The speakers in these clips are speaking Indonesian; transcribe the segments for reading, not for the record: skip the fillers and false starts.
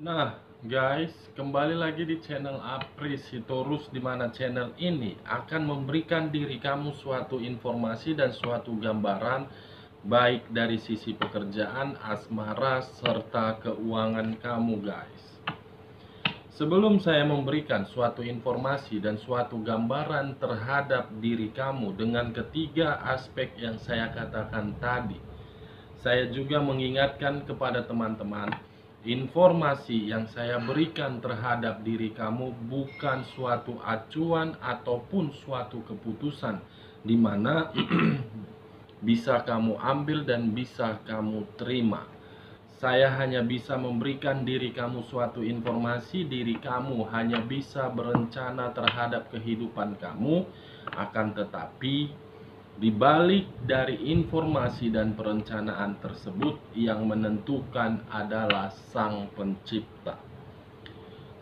Nah, guys, kembali lagi di channel Apri Sitorus, di mana channel ini akan memberikan diri kamu suatu informasi dan suatu gambaran baik dari sisi pekerjaan, asmara, serta keuangan kamu, guys. Sebelum saya memberikan suatu informasi dan suatu gambaran terhadap diri kamu dengan ketiga aspek yang saya katakan tadi, saya juga mengingatkan kepada teman-teman, informasi yang saya berikan terhadap diri kamu bukan suatu acuan ataupun suatu keputusan di mana bisa kamu ambil dan bisa kamu terima. Saya hanya bisa memberikan diri kamu suatu informasi, diri kamu hanya bisa berencana terhadap kehidupan kamu, akan tetapi di balik dari informasi dan perencanaan tersebut, yang menentukan adalah Sang Pencipta.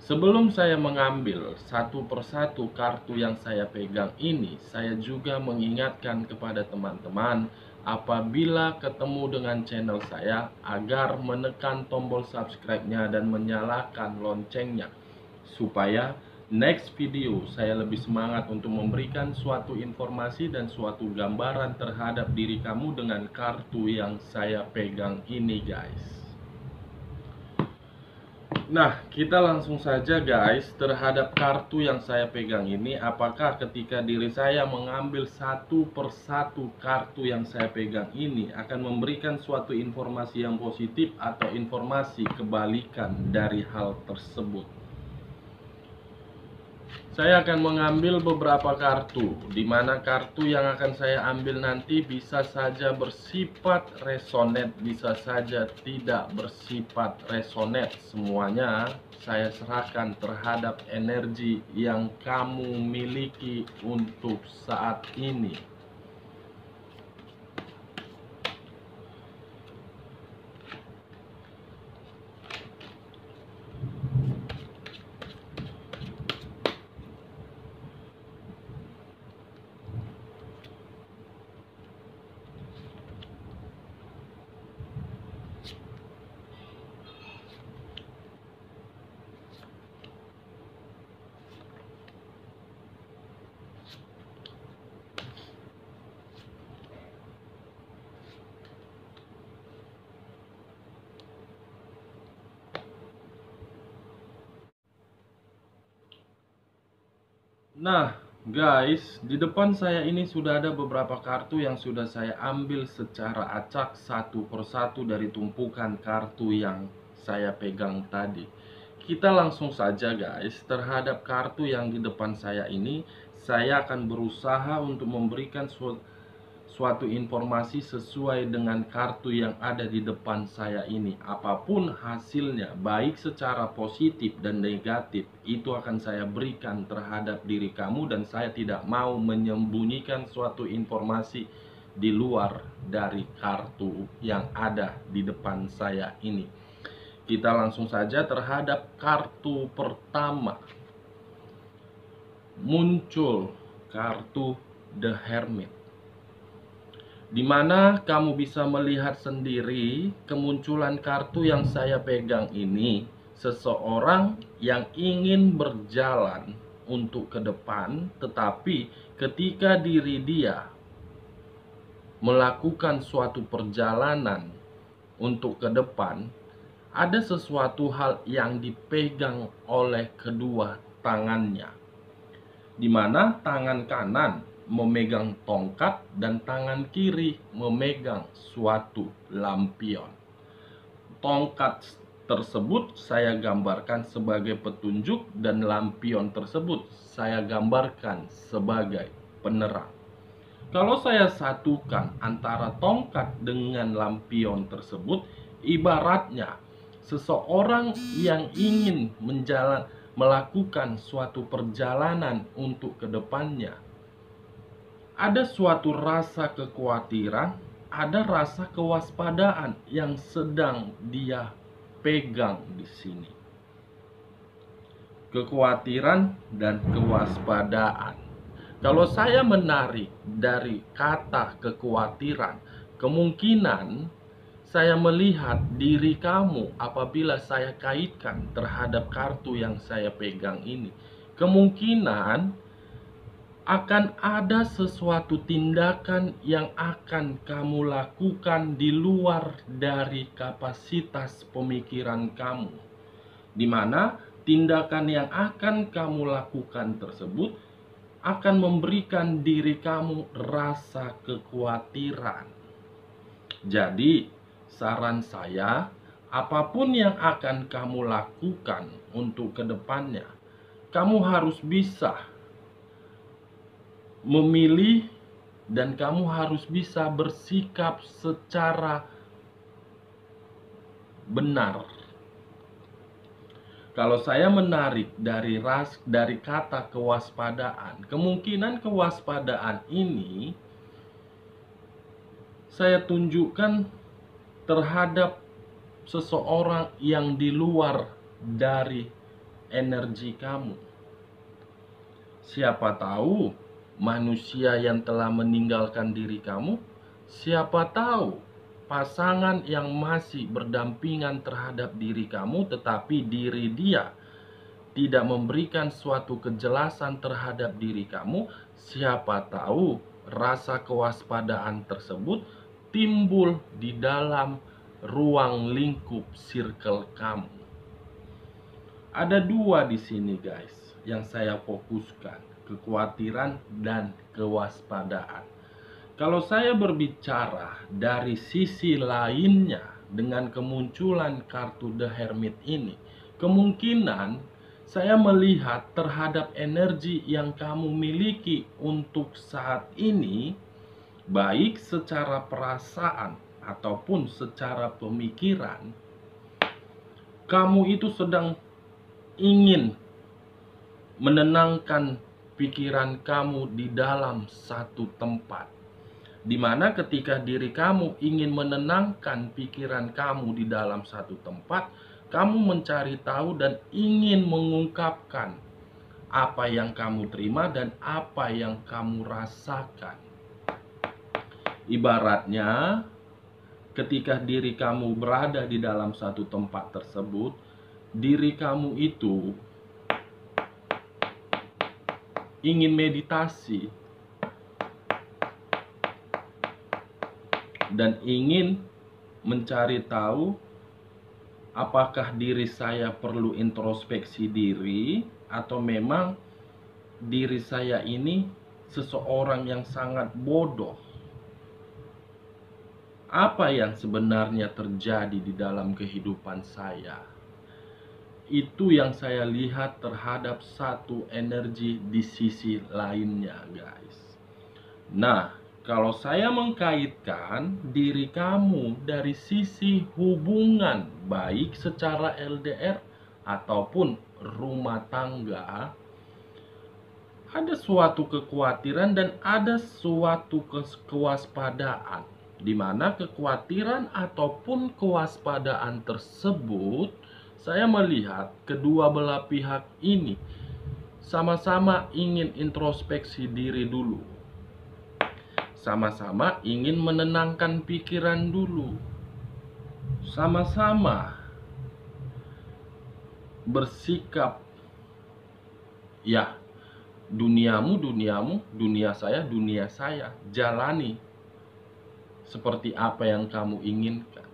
Sebelum saya mengambil satu persatu kartu yang saya pegang ini, saya juga mengingatkan kepada teman-teman, apabila ketemu dengan channel saya, agar menekan tombol subscribe-nya dan menyalakan loncengnya, supaya next video saya lebih semangat untuk memberikan suatu informasi dan suatu gambaran terhadap diri kamu dengan kartu yang saya pegang ini, guys. Nah, kita langsung saja, guys, terhadap kartu yang saya pegang ini. Apakah ketika diri saya mengambil satu persatu kartu yang saya pegang ini akan memberikan suatu informasi yang positif atau informasi kebalikan dari hal tersebut? Saya akan mengambil beberapa kartu, di mana kartu yang akan saya ambil nanti bisa saja bersifat resonet, bisa saja tidak bersifat resonet. Semuanya saya serahkan terhadap energi yang kamu miliki untuk saat ini. Nah, guys, di depan saya ini sudah ada beberapa kartu yang sudah saya ambil secara acak satu persatu dari tumpukan kartu yang saya pegang tadi. Kita langsung saja, guys, terhadap kartu yang di depan saya ini. Saya akan berusaha untuk memberikan suatu informasi sesuai dengan kartu yang ada di depan saya ini. Apapun hasilnya, baik secara positif dan negatif, itu akan saya berikan terhadap diri kamu, dan saya tidak mau menyembunyikan suatu informasi di luar dari kartu yang ada di depan saya ini. Kita langsung saja terhadap kartu pertama. Muncul kartu The Hermit, di mana kamu bisa melihat sendiri kemunculan kartu yang saya pegang ini. Seseorang yang ingin berjalan untuk ke depan, tetapi ketika diri dia melakukan suatu perjalanan untuk ke depan, ada sesuatu hal yang dipegang oleh kedua tangannya, di mana tangan kanan memegang tongkat dan tangan kiri memegang suatu lampion. Tongkat tersebut saya gambarkan sebagai petunjuk dan lampion tersebut saya gambarkan sebagai penerang. Kalau saya satukan antara tongkat dengan lampion tersebut, ibaratnya seseorang yang ingin melakukan suatu perjalanan untuk kedepannya. Ada suatu rasa kekhawatiran, ada rasa kewaspadaan yang sedang dia pegang di sini. Kekhawatiran dan kewaspadaan. Kalau saya menarik dari kata kekhawatiran, kemungkinan saya melihat diri kamu apabila saya kaitkan terhadap kartu yang saya pegang ini, kemungkinan akan ada sesuatu tindakan yang akan kamu lakukan di luar dari kapasitas pemikiran kamu, di mana tindakan yang akan kamu lakukan tersebut akan memberikan diri kamu rasa kekhawatiran. Jadi, saran saya, apapun yang akan kamu lakukan untuk kedepannya, kamu harus bisa memilih dan kamu harus bisa bersikap secara benar. Kalau saya menarik dari kata kewaspadaan, kemungkinan kewaspadaan ini saya tunjukkan terhadap seseorang yang di luar dari energi kamu. Siapa tahu manusia yang telah meninggalkan diri kamu, siapa tahu pasangan yang masih berdampingan terhadap diri kamu, tetapi diri dia tidak memberikan suatu kejelasan terhadap diri kamu. Siapa tahu rasa kewaspadaan tersebut timbul di dalam ruang lingkup circle kamu. Ada dua di sini guys yang saya fokuskan, kekhawatiran dan kewaspadaan. Kalau saya berbicara dari sisi lainnya dengan kemunculan kartu The Hermit ini, kemungkinan saya melihat terhadap energi yang kamu miliki untuk saat ini, baik secara perasaan ataupun secara pemikiran, kamu itu sedang ingin menenangkan pikiran kamu di dalam satu tempat, di mana ketika diri kamu ingin menenangkan pikiran kamu di dalam satu tempat, kamu mencari tahu dan ingin mengungkapkan apa yang kamu terima dan apa yang kamu rasakan. Ibaratnya, ketika diri kamu berada di dalam satu tempat tersebut, diri kamu itu ingin meditasi dan ingin mencari tahu apakah diri saya perlu introspeksi diri atau memang diri saya ini seseorang yang sangat bodoh. Apa yang sebenarnya terjadi di dalam kehidupan saya? Itu yang saya lihat terhadap satu energi di sisi lainnya guys. Nah, kalau saya mengkaitkan diri kamu dari sisi hubungan, baik secara LDR ataupun rumah tangga, ada suatu kekhawatiran dan ada suatu kewaspadaan, di mana kekhawatiran ataupun kewaspadaan tersebut, saya melihat kedua belah pihak ini sama-sama ingin introspeksi diri dulu. Sama-sama ingin menenangkan pikiran dulu. Sama-sama bersikap, ya, duniamu, duniamu, dunia saya, jalani seperti apa yang kamu inginkan.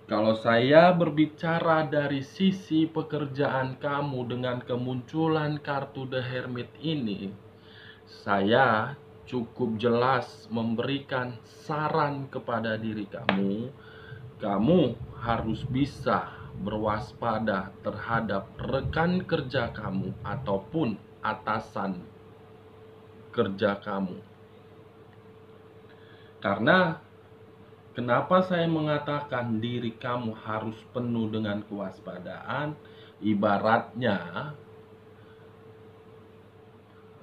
Kalau saya berbicara dari sisi pekerjaan kamu dengan kemunculan kartu The Hermit ini, saya cukup jelas memberikan saran kepada diri kamu. Kamu harus bisa berwaspada terhadap rekan kerja kamu ataupun atasan kerja kamu. Karena kenapa saya mengatakan diri kamu harus penuh dengan kewaspadaan? Ibaratnya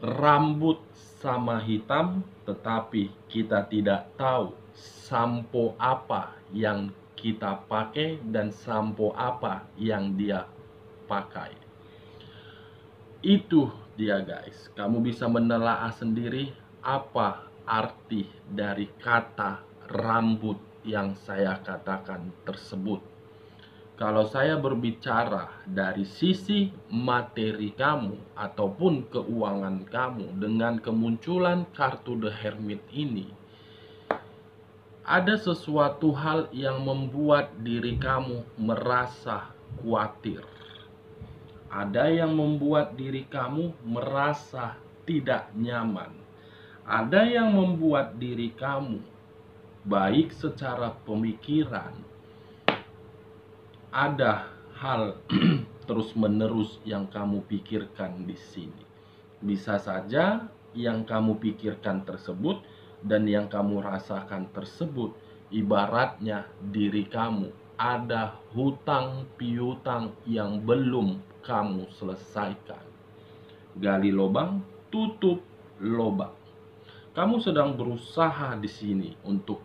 rambut sama hitam, tetapi kita tidak tahu sampo apa yang kita pakai dan sampo apa yang dia pakai. Itu dia guys. Kamu bisa menelaah sendiri apa arti dari kata rambut yang saya katakan tersebut. Kalau saya berbicara dari sisi materi kamu ataupun keuangan kamu dengan kemunculan kartu The Hermit ini, ada sesuatu hal yang membuat diri kamu merasa khawatir. Ada yang membuat diri kamu merasa tidak nyaman. Ada yang membuat diri kamu, baik secara pemikiran, ada hal terus-menerus yang kamu pikirkan di sini. Bisa saja yang kamu pikirkan tersebut dan yang kamu rasakan tersebut ibaratnya diri kamu ada hutang piutang yang belum kamu selesaikan. Gali lubang, tutup lubang. Kamu sedang berusaha di sini untuk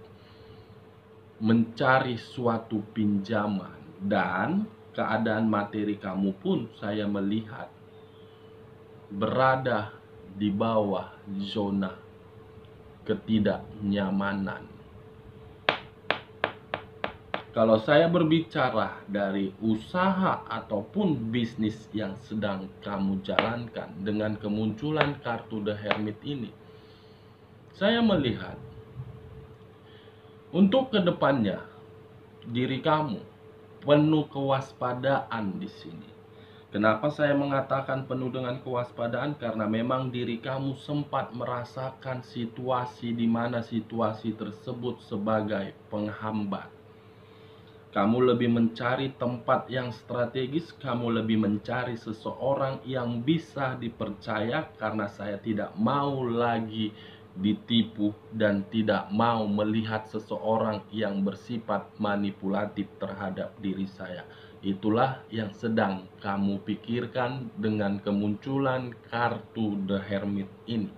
mencari suatu pinjaman, dan keadaan materi kamu pun saya melihat berada di bawah zona ketidaknyamanan. Kalau saya berbicara dari usaha ataupun bisnis yang sedang kamu jalankan dengan kemunculan kartu The Hermit ini, saya melihat untuk kedepannya diri kamu penuh kewaspadaan di sini. Kenapa saya mengatakan penuh dengan kewaspadaan? Karena memang diri kamu sempat merasakan situasi di mana situasi tersebut sebagai penghambat. Kamu lebih mencari tempat yang strategis, kamu lebih mencari seseorang yang bisa dipercaya, karena saya tidak mau lagi ditipu dan tidak mau melihat seseorang yang bersifat manipulatif terhadap diri saya. Itulah yang sedang kamu pikirkan dengan kemunculan kartu The Hermit ini.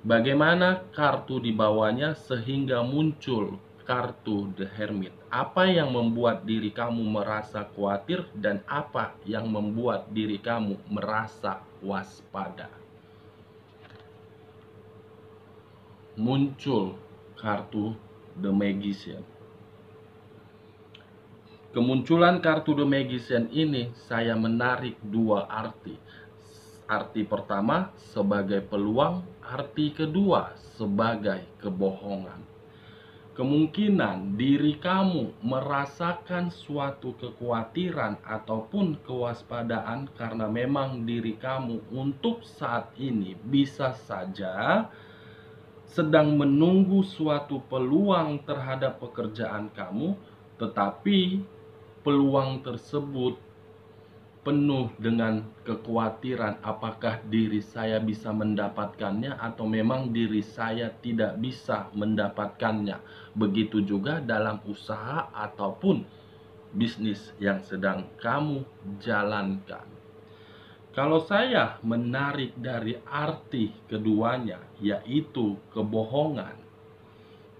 Bagaimana kartu di bawahnya sehingga muncul kartu The Hermit? Apa yang membuat diri kamu merasa khawatir dan apa yang membuat diri kamu merasa waspada? Muncul kartu The Magician. Kemunculan kartu The Magician ini saya menarik dua arti. Arti pertama sebagai peluang, arti kedua sebagai kebohongan. Kemungkinan diri kamu merasakan suatu kekhawatiran ataupun kewaspadaan karena memang diri kamu untuk saat ini bisa saja sedang menunggu suatu peluang terhadap pekerjaan kamu, tetapi peluang tersebut penuh dengan kekhawatiran apakah diri saya bisa mendapatkannya atau memang diri saya tidak bisa mendapatkannya. Begitu juga dalam usaha ataupun bisnis yang sedang kamu jalankan. Kalau saya menarik dari arti keduanya, yaitu kebohongan,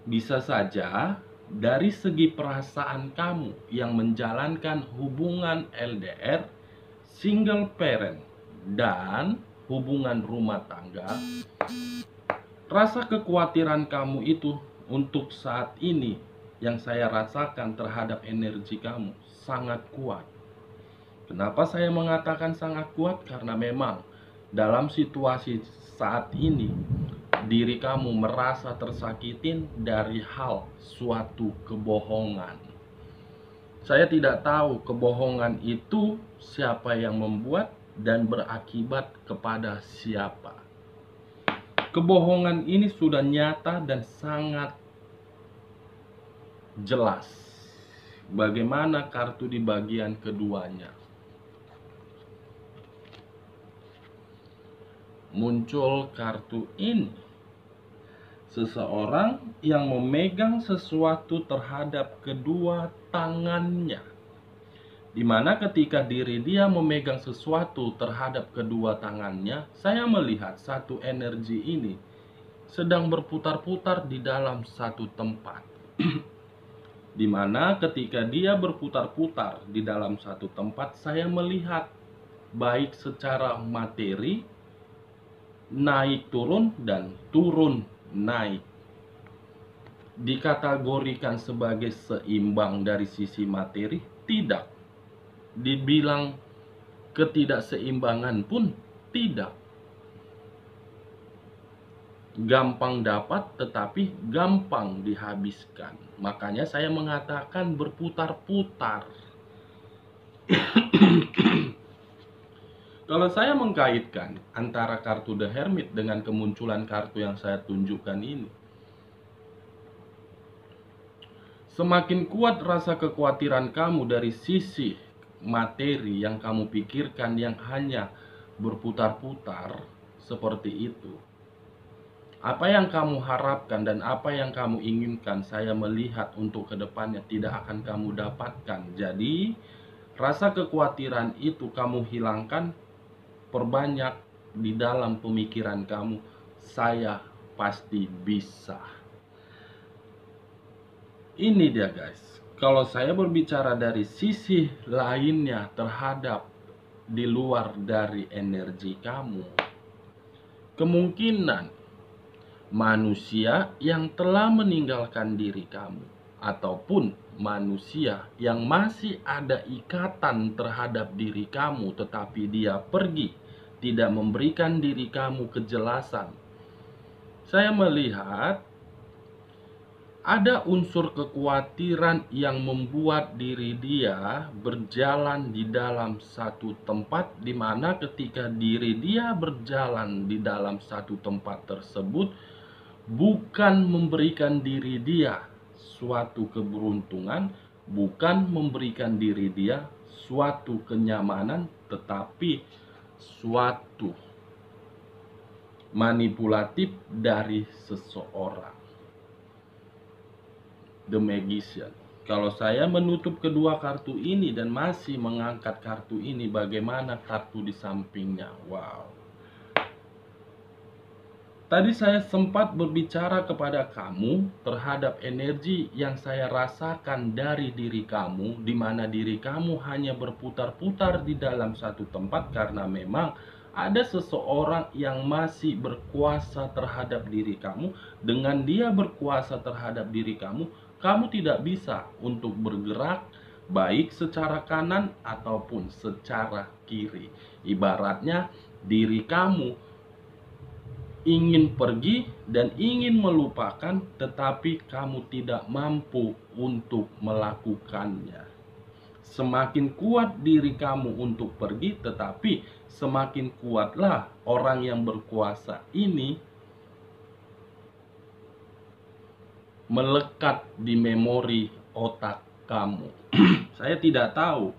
bisa saja dari segi perasaan kamu yang menjalankan hubungan LDR, single parent, dan hubungan rumah tangga, rasa kekhawatiran kamu itu untuk saat ini yang saya rasakan terhadap energi kamu sangat kuat. Kenapa saya mengatakan sangat kuat? Karena memang dalam situasi saat ini diri kamu merasa tersakitin dari hal suatu kebohongan. Saya tidak tahu kebohongan itu siapa yang membuat dan berakibat kepada siapa. Kebohongan ini sudah nyata dan sangat jelas. Bagaimana kartu di bagian keduanya? Muncul kartu ini. Seseorang yang memegang sesuatu terhadap kedua tangannya, dimana ketika diri dia memegang sesuatu terhadap kedua tangannya, saya melihat satu energi ini sedang berputar-putar di dalam satu tempat. Dimana ketika dia berputar-putar di dalam satu tempat, saya melihat baik secara materi naik turun dan turun naik. dikategorikan sebagai seimbang dari sisi materi? Tidak. Dibilang ketidakseimbangan pun tidak. Gampang dapat tetapi gampang dihabiskan. Makanya saya mengatakan berputar-putar. Kalau saya mengkaitkan antara kartu The Hermit dengan kemunculan kartu yang saya tunjukkan ini, semakin kuat rasa kekhawatiran kamu dari sisi materi yang kamu pikirkan yang hanya berputar-putar seperti itu. Apa yang kamu harapkan dan apa yang kamu inginkan, saya melihat untuk kedepannya tidak akan kamu dapatkan. Jadi, rasa kekhawatiran itu kamu hilangkan, perbanyak di dalam pemikiran kamu, saya pasti bisa. Ini dia guys, kalau saya berbicara dari sisi lainnya terhadap di luar dari energi kamu, kemungkinan manusia yang telah meninggalkan diri kamu ataupun manusia yang masih ada ikatan terhadap diri kamu tetapi dia pergi, tidak memberikan diri kamu kejelasan. Saya melihat ada unsur kekhawatiran yang membuat diri dia berjalan di dalam satu tempat, di mana ketika diri dia berjalan di dalam satu tempat tersebut bukan memberikan diri dia suatu keberuntungan, bukan memberikan diri dia suatu kenyamanan, tetapi suatu manipulatif dari seseorang. The Magician. Kalau saya menutup kedua kartu ini dan masih mengangkat kartu ini, bagaimana kartu di sampingnya? Wow. Tadi saya sempat berbicara kepada kamu terhadap energi yang saya rasakan dari diri kamu, di mana diri kamu hanya berputar-putar di dalam satu tempat karena memang ada seseorang yang masih berkuasa terhadap diri kamu. Dengan dia berkuasa terhadap diri kamu, kamu tidak bisa untuk bergerak baik secara kanan ataupun secara kiri. Ibaratnya diri kamu ingin pergi dan ingin melupakan, tetapi kamu tidak mampu untuk melakukannya. Semakin kuat diri kamu untuk pergi, tetapi semakin kuatlah orang yang berkuasa ini melekat di memori otak kamu. Saya tidak tahu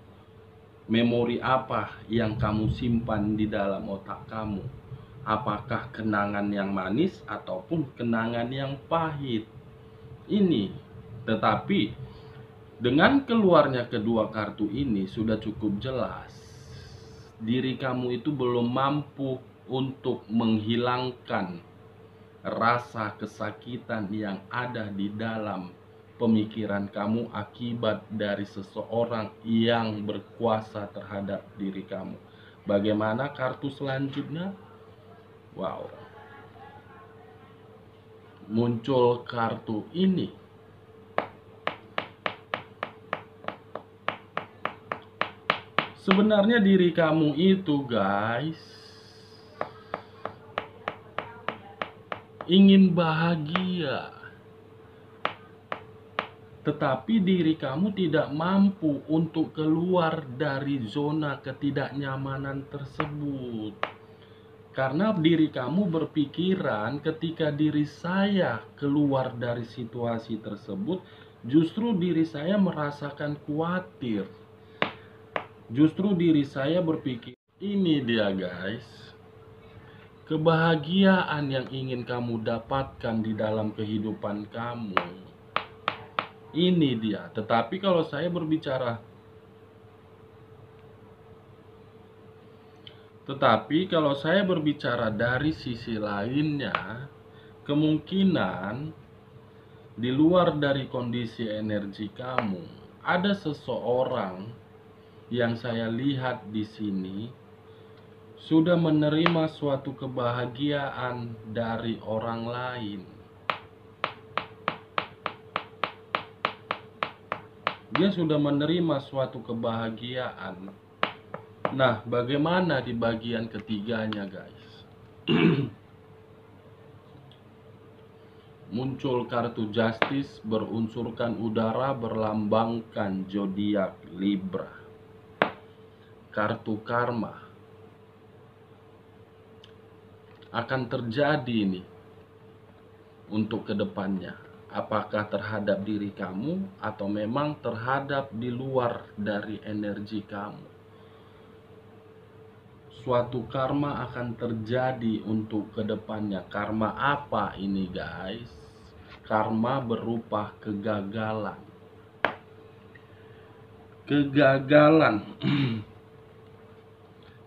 memori apa yang kamu simpan di dalam otak kamu. Apakah kenangan yang manis ataupun kenangan yang pahit. Ini, tetapi dengan keluarnya kedua kartu ini sudah cukup jelas. Diri kamu itu belum mampu untuk menghilangkan rasa kesakitan yang ada di dalam pemikiran kamu akibat dari seseorang yang berkuasa terhadap diri kamu. Bagaimana kartu selanjutnya? Wow, muncul kartu ini. Sebenarnya diri kamu itu guys ingin bahagia, tetapi diri kamu tidak mampu untuk keluar dari zona ketidaknyamanan tersebut. Karena diri kamu berpikiran ketika diri saya keluar dari situasi tersebut, justru diri saya merasakan khawatir. Justru diri saya berpikir, ini dia guys, kebahagiaan yang ingin kamu dapatkan di dalam kehidupan kamu. Ini dia. Tetapi kalau saya berbicara dari sisi lainnya, kemungkinan di luar dari kondisi energi kamu, ada seseorang yang saya lihat di sini sudah menerima suatu kebahagiaan dari orang lain. Dia sudah menerima suatu kebahagiaan. Nah, bagaimana di bagian ketiganya, guys? Muncul kartu Justice berunsurkan udara berlambangkan zodiak Libra. Kartu Karma. Akan terjadi nih untuk kedepannya. Apakah terhadap diri kamu atau memang terhadap di luar dari energi kamu. Suatu karma akan terjadi untuk kedepannya. Karma apa ini, guys? Karma berupa kegagalan. Kegagalan.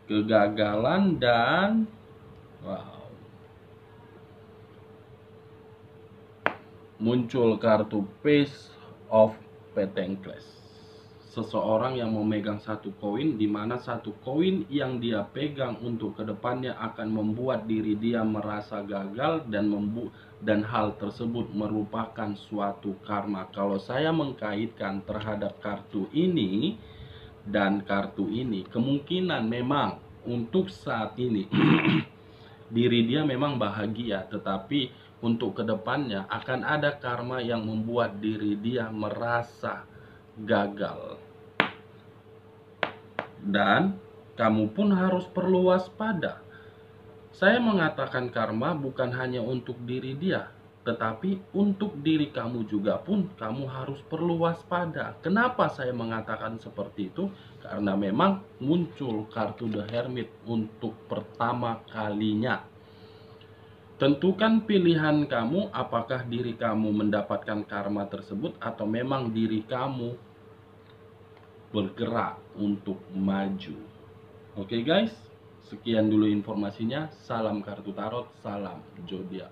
Kegagalan dan muncul kartu Page of Pentacles. Seseorang yang memegang satu koin, di mana satu koin yang dia pegang untuk kedepannya akan membuat diri dia merasa gagal dan hal tersebut merupakan suatu karma. Kalau saya mengkaitkan terhadap kartu ini dan kartu ini, kemungkinan memang untuk saat ini diri dia memang bahagia, tetapi untuk kedepannya akan ada karma yang membuat diri dia merasa gagal. Dan kamu pun harus perlu waspada. Saya mengatakan karma bukan hanya untuk diri dia, tetapi untuk diri kamu juga pun kamu harus perlu waspada. Kenapa saya mengatakan seperti itu? Karena memang muncul kartu The Hermit untuk pertama kalinya. Tentukan pilihan kamu, apakah diri kamu mendapatkan karma tersebut atau memang diri kamu bergerak untuk maju. Oke guys, sekian dulu informasinya. Salam kartu tarot, salam zodiak.